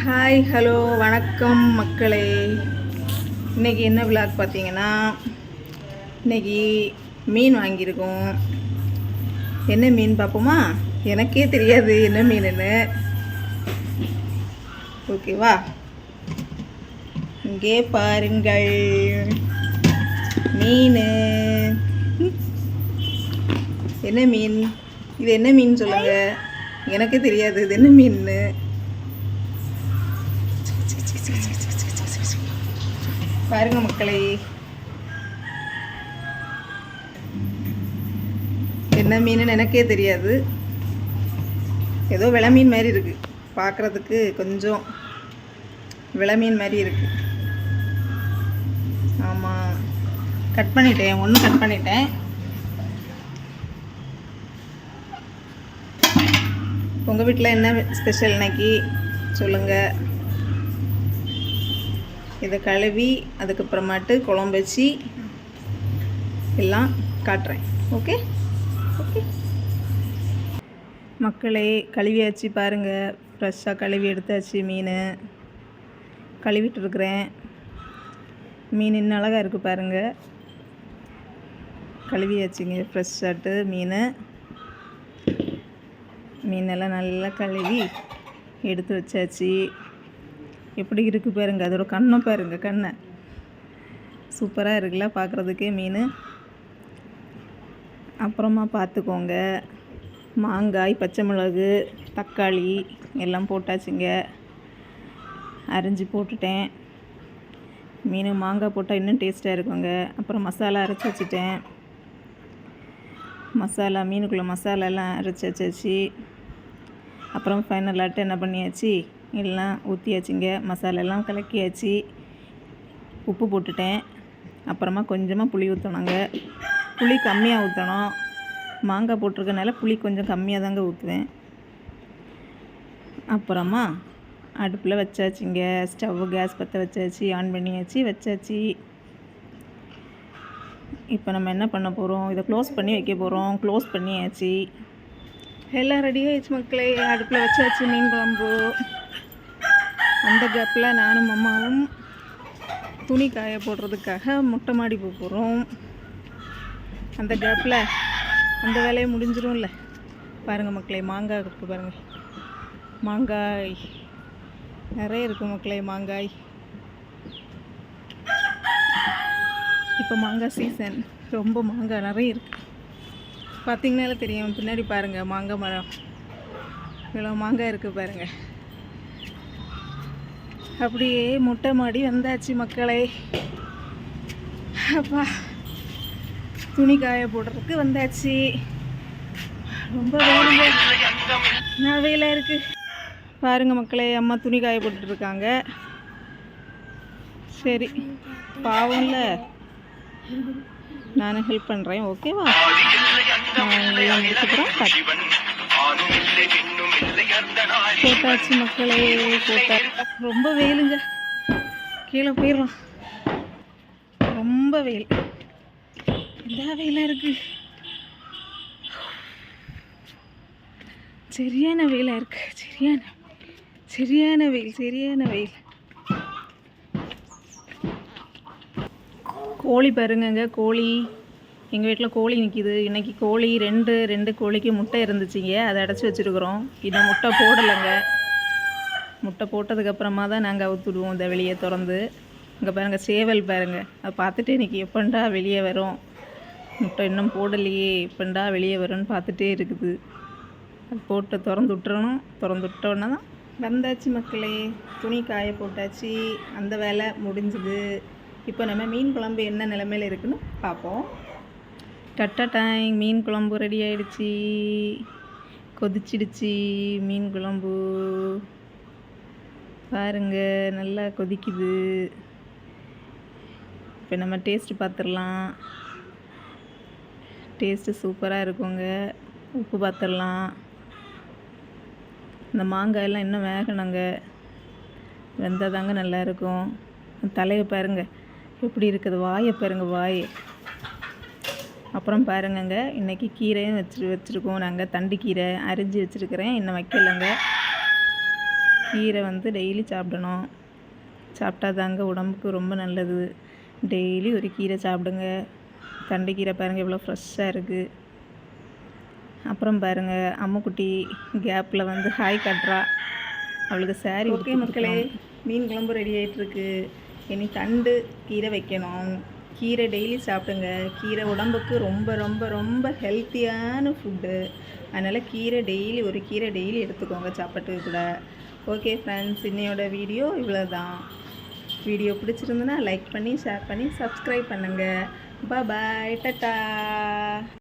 Hi hello வணக்கம் மக்களே. இன்றைக்கி என்ன விளாக் பார்த்தீங்கன்னா, இன்றைக்கி மீன் வாங்கியிருக்கோம். என்ன மீன் பார்ப்போமா? எனக்கே தெரியாது என்ன மீனுன்னு. ஓகேவா? இங்கே பாருங்கள் மீன். என்ன மீன் இது? என்ன மீன் சொல்லுங்கள். எனக்கே தெரியாது இது என்ன மீன்னு. பாருங்க மக்களே, என்ன மீனுன்னு எனக்கே தெரியாது. ஏதோ விலை மீன் மாதிரி இருக்குது, பார்க்குறதுக்கு கொஞ்சம் விலை மீன் மாதிரி இருக்குது. ஆமாம், கட் பண்ணிட்டேன், ஒன்று கட் பண்ணிட்டேன். உங்கள் வீட்டில் என்ன ஸ்பெஷல் இன்னைக்கு சொல்லுங்கள். இதை கழுவி அதுக்கப்புறமாட்டு குழம்பு வச்சு எல்லாம் காட்டுறேன். ஓகே ஓகே மக்களே, கழுவியாச்சு பாருங்கள். ஃப்ரெஷ்ஷாக கழுவி எடுத்தாச்சு. மீன் கழுவிட்டுருக்குறேன். மீன் இன்னும் அழகாக இருக்குது பாருங்கள். கழுவியாச்சுங்க ஃப்ரெஷ்ஷாட்டு மீனெல்லாம் நல்லா கழுவி எடுத்து வச்சாச்சு. எப்படி இருக்குது பாருங்கள், அதோட கண்ணை பாருங்கள். கண்ணை சூப்பராக இருக்குல்ல பார்க்குறதுக்கே மீன். அப்புறமா பார்த்துக்கோங்க, மாங்காய், பச்சை மிளகு, தக்காளி எல்லாம் போட்டாச்சுங்க. அரிஞ்சு போட்டுட்டேன். மீன் மாங்காய் போட்டால் இன்னும் டேஸ்ட்டாக இருக்குங்க. அப்புறம் மசாலா அரைச்சி வச்சுட்டேன். மீனுக்குள்ளே மசாலாலாம் அரைச்சி வச்சாச்சு. அப்புறம் ஃபைனலாட்டு என்ன பண்ணியாச்சு, எல்லாம் ஊற்றியாச்சுங்க. மசாலெல்லாம் கலக்கியாச்சு. உப்பு போட்டுட்டேன். அப்புறமா கொஞ்சமாக புளி ஊற்றணுங்க. புளி கம்மியாக ஊற்றணும். மாங்காய் போட்டிருக்கனால புளி கொஞ்சம் கம்மியாக தாங்க ஊற்றுவேன். அப்புறமா அடுப்பில் வச்சாச்சுங்க. ஸ்டவ்வு கேஸ் பற்ற வச்சாச்சு. ஆன் வச்சாச்சு. இப்போ நம்ம என்ன பண்ண போகிறோம், இதை க்ளோஸ் பண்ணி வைக்க போகிறோம். க்ளோஸ் பண்ணியாச்சு. எல்லாம் ரெடியாகிடுச்சு மக்களே. அடுப்பில் வச்சாச்சு மீன் குழம்பு. அந்த கேப்பில் நானும் அம்மாவும் துணி காய போடுறதுக்காக மொட்டை மாடி போகிறோம். அந்த கேப்பில் அந்த வேலையை முடிஞ்சிடும்ல. பாருங்கள் மக்களே, மாங்காய் இருக்குது பாருங்கள். மாங்காய் நிறைய இருக்குது மக்களே. மாங்காய் இப்போ மாங்காய் சீசன். ரொம்ப மாங்காய் நிறைய இருக்குது. பார்த்திங்கனாலே தெரியும். பின்னாடி பாருங்கள் மாங்காய் மரம். இவ்வளோ மாங்காய் இருக்குது பாருங்கள். அப்படியே மொட்டை மாடி வந்தாச்சு மக்களே. அப்பா, துணி காய போடுறதுக்கு வந்தாச்சு. ரொம்ப வெயிலாக இருக்குது பாருங்கள் மக்களே. அம்மா துணி காய போட்டுட்ருக்காங்க. சரி, பாவம் இல்லை, நானும் ஹெல்ப் பண்ணுறேன். ஓகேவா? போட்டாச்சு மக்களே, போட்டா. ரொம்ப வெயிலுங்க, கீழே போயிடலாம். ரொம்ப வெயில், இந்த வெயிலாக இருக்குது. சரியான வெயிலாக இருக்குது. சரியான வெயில். கோழி பாருங்கங்க. கோழி எங்கள் வீட்டில் கோழி நிற்கிது. இன்றைக்கி கோழி ரெண்டு கோழிக்கு முட்டை இருந்துச்சுங்க. அதை அடைச்சி வச்சுருக்குறோம். இன்னும் முட்டை போடலைங்க. முட்டை போட்டதுக்கப்புறமா தான் நாங்கள் அவுத்துடுவோம் இதை வெளியே திறந்து. இங்கே பாருங்கள், சேவல் பாருங்கள். அதை பார்த்துட்டு இன்றைக்கி எப்பண்டா வெளியே வரும், முட்டை இன்னும் போடலையே, எப்பண்டா வெளியே வரும்னு பார்த்துட்டே இருக்குது. அது போட்டு திறந்து விட்டுறணும். திறந்து விட்டோன்னா தான் வந்தாச்சு மக்களே. துணி காய போட்டாச்சு. அந்த வேலை முடிஞ்சுது. இப்போ நம்ம மீன் குழம்பு என்ன நிலைமையில் இருக்குன்னு பார்ப்போம். டைம் மீன் குழம்பு ரெடி ஆகிடுச்சி. கொதிச்சிடுச்சு மீன் குழம்பு. பாருங்க, நல்லா கொதிக்குது. இப்போ நம்ம டேஸ்ட்டு பார்த்துடலாம். டேஸ்ட்டு சூப்பராக இருக்குங்க. உப்பு பார்த்துடலாம். இந்த மாங்காயெல்லாம் இன்னும் வேகணுங்க. வெந்தால் தாங்க நல்லாயிருக்கும். தலையை பாருங்கள் எப்படி இருக்குது. வாயை பாருங்கள், வாயை. அப்புறம் பாருங்கங்க, இன்றைக்கி கீரையும் வச்சுருக்கோம் நாங்கள். தண்டு கீரை அரிஞ்சு வச்சுருக்கிறேன், இன்னும் வைக்கலைங்க. கீரை வந்து டெய்லி சாப்பிடணும். சாப்பிட்டா தாங்க உடம்புக்கு ரொம்ப நல்லது. டெய்லி ஒரு கீரை சாப்பிடுங்க. தண்டுக்கீரை பாருங்கள் எவ்வளோ ஃப்ரெஷ்ஷாக இருக்குது. அப்புறம் பாருங்கள் அம்முக்குட்டி கேப்பில் வந்து ஹாய் காட்டுறா. அவளுக்கு சாரி. ஓகே மக்களே, மீன் குழம்பு ரெடி ஆகிட்டுருக்கு. இனி தண்டு கீரை வைக்கணும். கீரை டெய்லி சாப்பிடுங்க. கீரை உடம்புக்கு ரொம்ப ரொம்ப ரொம்ப ஹெல்த்தியான ஃபுட்டு. அதனால் ஒரு கீரை டெய்லி எடுத்துக்கோங்க சாப்பாட்டுக்கு கூட. ஓகே ஃப்ரெண்ட்ஸ், இன்னையோட வீடியோ இவ்வளோ தான். வீடியோ பிடிச்சிருந்துன்னா லைக் பண்ணி ஷேர் பண்ணி சப்ஸ்கிரைப் பண்ணுங்கள். பாய், டாட்டா.